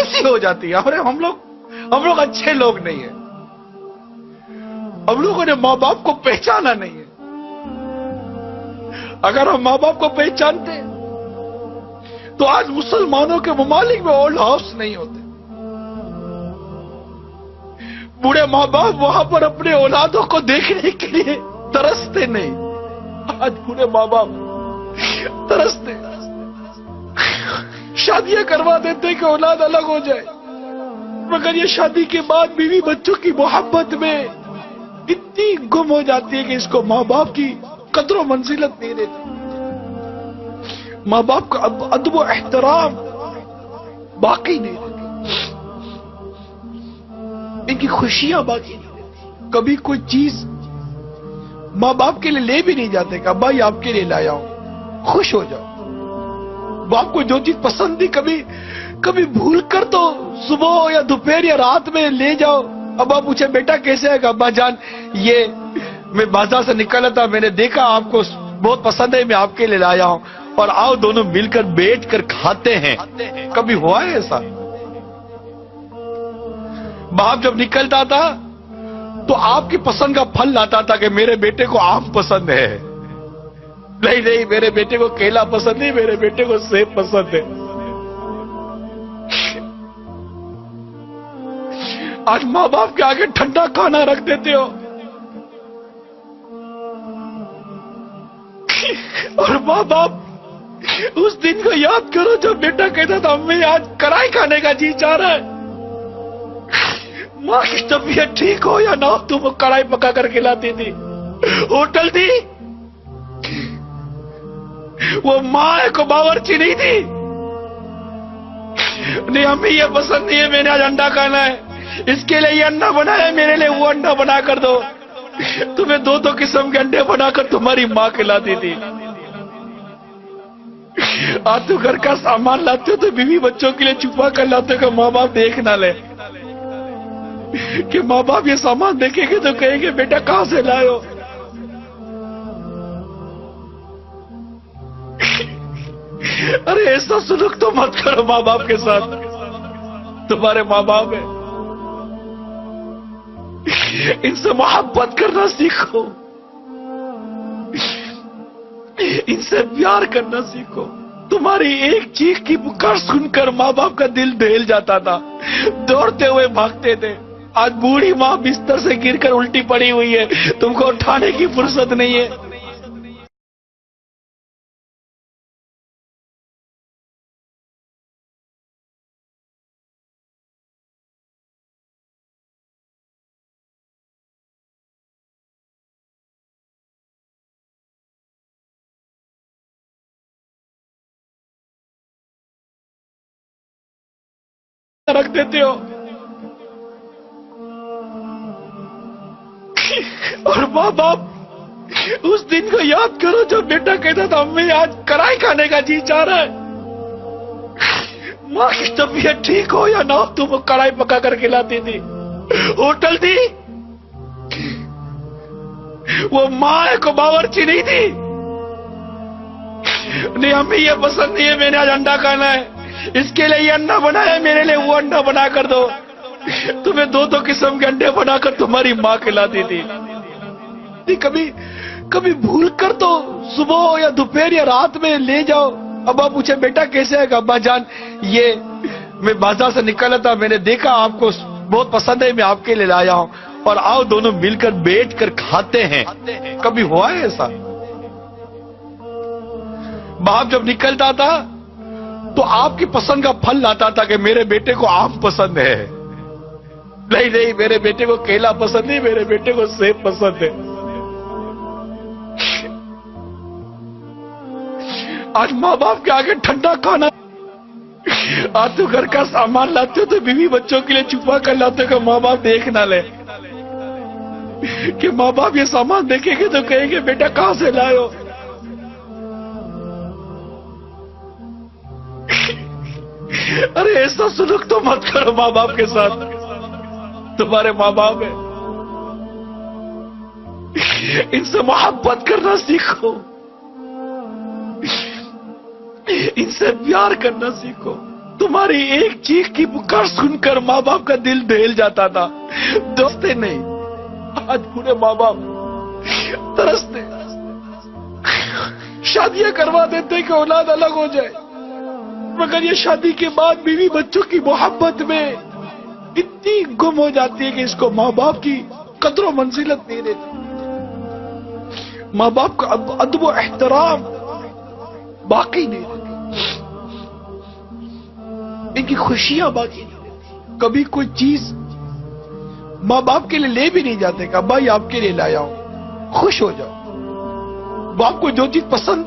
कैसी हो जाती है। अरे हम लोग अच्छे लोग नहीं है, हम लोगों ने माँ बाप को पहचाना नहीं है। अगर हम माँ बाप को पहचानते तो आज मुसलमानों के ममालिक में ओल्ड हाउस नहीं होते। बूढ़े माँ बाप वहां पर अपने औलादों को देखने के लिए तरसते नहीं। आज बूढ़े माँ बाप तरसते, शादियां करवा देते कि औलाद अलग हो जाए, मगर ये शादी के बाद बीवी बच्चों की मोहब्बत में इतनी गुम हो जाती है कि इसको माँ बाप की कदर और मंजिलत नहीं देती। माँ बाप का अदब और एहतराम बाकी नहीं रहती, इनकी खुशियां बाकी नहीं रहती। कभी कोई चीज माँ बाप के लिए ले भी नहीं जाते कि अब्बा ये आपके लिए लाया हूं, खुश हो जाओ। बाप को जो चीज पसंद थी कभी भूल कर तो सुबह या दोपहर या रात में ले जाओ। अब्बा पूछे बेटा कैसे है? अब्बा जान ये मैं बाजार से निकला था, मैंने देखा आपको बहुत पसंद है, मैं आपके लिए लाया हूं, और आओ दोनों मिलकर बैठ कर खाते हैं। कभी हुआ है ऐसा? बाप जब निकलता था तो आपकी पसंद का फल लाता था कि मेरे बेटे को आम पसंद है, नहीं मेरे बेटे को केला पसंद नहीं, मेरे बेटे को सेब पसंद है। आज माँ बाप के आगे ठंडा खाना रख देते हो, और माँ बाप उस दिन को याद करो जब बेटा कहता था अम्मी आज कढ़ाई खाने का जी चाह रहा है। माँ की तबीयत ठीक हो या ना हो, तुम कढ़ाई पका कर खिलाती थी। होटल थी, वो माँ को बावर्ची नहीं थी। नहीं अम्मी ये पसंद नहीं है, मैंने आज अंडा खाना है, इसके लिए ये अंडा बनाया, मेरे लिए वो अंडा बना कर दो। तुम्हें दो किस्म के अंडे बनाकर तुम्हारी माँ खिलाती थी। आज तो घर का सामान लाते हो तो बीवी बच्चों के लिए छुपा कर लाते हो कि माँ बाप देख ना ले, कि माँ बाप ये सामान देखेंगे तो कहेंगे बेटा कहां से लाए हो। अरे ऐसा सुलूक तो मत करो माँ बाप के साथ, तुम्हारे माँ बाप है, इनसे मोहब्बत करना सीखो, इनसे प्यार करना सीखो। तुम्हारी एक चीख की पुकार सुनकर माँ बाप का दिल दहल जाता था, दौड़ते हुए भागते थे। आज बूढ़ी माँ बिस्तर से गिरकर उल्टी पड़ी हुई है, तुमको उठाने की फुर्सत नहीं है। रख देते हो, और माँ बाप उस दिन को याद करो जब बेटा कहता था अम्मी आज कढ़ाई खाने का जी चाह रहा है। माँ की तबीयत ठीक हो या ना हो, तुम कढ़ाई पका कर खिलाती थी। होटल थी, वो माँ को बावर्ची नहीं थी। नहीं अम्मी ये पसंद नहीं है, मैंने आज अंडा खाना है, इसके लिए ये अंडा बनाया, मेरे लिए वो अंडा बना कर दो। तुम्हें दो किस्म के अंडे बनाकर तुम्हारी माँ खिलाती थी। कभी भूल कर तो सुबह या दोपहर या रात में ले जाओ। अब्बा पूछे बेटा कैसे है? अब्बा जान ये मैं बाजार से निकला था, मैंने देखा आपको बहुत पसंद है, मैं आपके लिए लाया हूं, और आओ दोनों मिलकर बैठ कर खाते हैं। कभी हुआ है ऐसा? बाप जब निकलता था तो आपकी पसंद का फल लाता था कि मेरे बेटे को आम पसंद है, नहीं मेरे बेटे को केला पसंद नहीं, मेरे बेटे को सेब पसंद है। आज माँ बाप के आगे ठंडा खाना, आज तो घर का सामान लाते हो तो बीवी बच्चों के लिए छुपा कर लाते हो कि माँ बाप देख ना ले, कि माँ बाप ये सामान देखेंगे तो कहेंगे बेटा कहां से लाए हो। अरे ऐसा सुलूक तो मत करो माँ बाप के साथ, तुम्हारे माँ बाप है, इनसे मोहब्बत करना सीखो, इनसे प्यार करना सीखो। تمہاری ایک چیخ کی پکار سن کر ماں باپ کا دل دہل جاتا تھا. دوستے نہیں. آج پورے ماں باپ ترستے, شادیاں کروا دیتے کہ اولاد الگ ہو جائے, مگر یہ شادی کے بعد بیوی بچوں کی محبت میں اتنی گم ہو جاتی ہے کہ اس کو ماں باپ کی قدر و منزلت نہیں دیتی. ماں باپ کا ادب و احترام باقی نہیں رہتی, ان کی خوشیاں باقی نہیں رہتی. کبھی کوئی چیز ماں باپ کے لیے لے بھی نہیں جاتے کہ بھائی آپ کے لیے لایا ہوں, خوش ہو جاؤ. باپ کو جو چیز پسند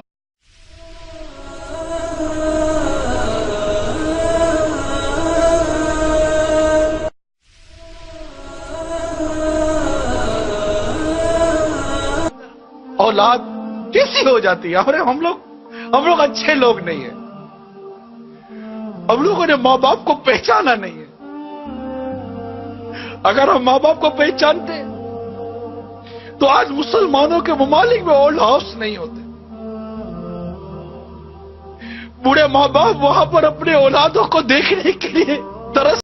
اولاد کیسی ہو جاتی ہے. ارے ہم لوگ اچھے لوگ نہیں ہیں, ہم لوگوں نے ماں باپ کو پہچانا نہیں ہے. اگر ہم ماں باپ کو پہچانتے تو آج مسلمانوں کے ممالک میں اولڈ ہاؤس نہیں ہوتے. بوڑھے ماں باپ وہاں پر اپنے اولادوں کو دیکھنے کے لیے ترس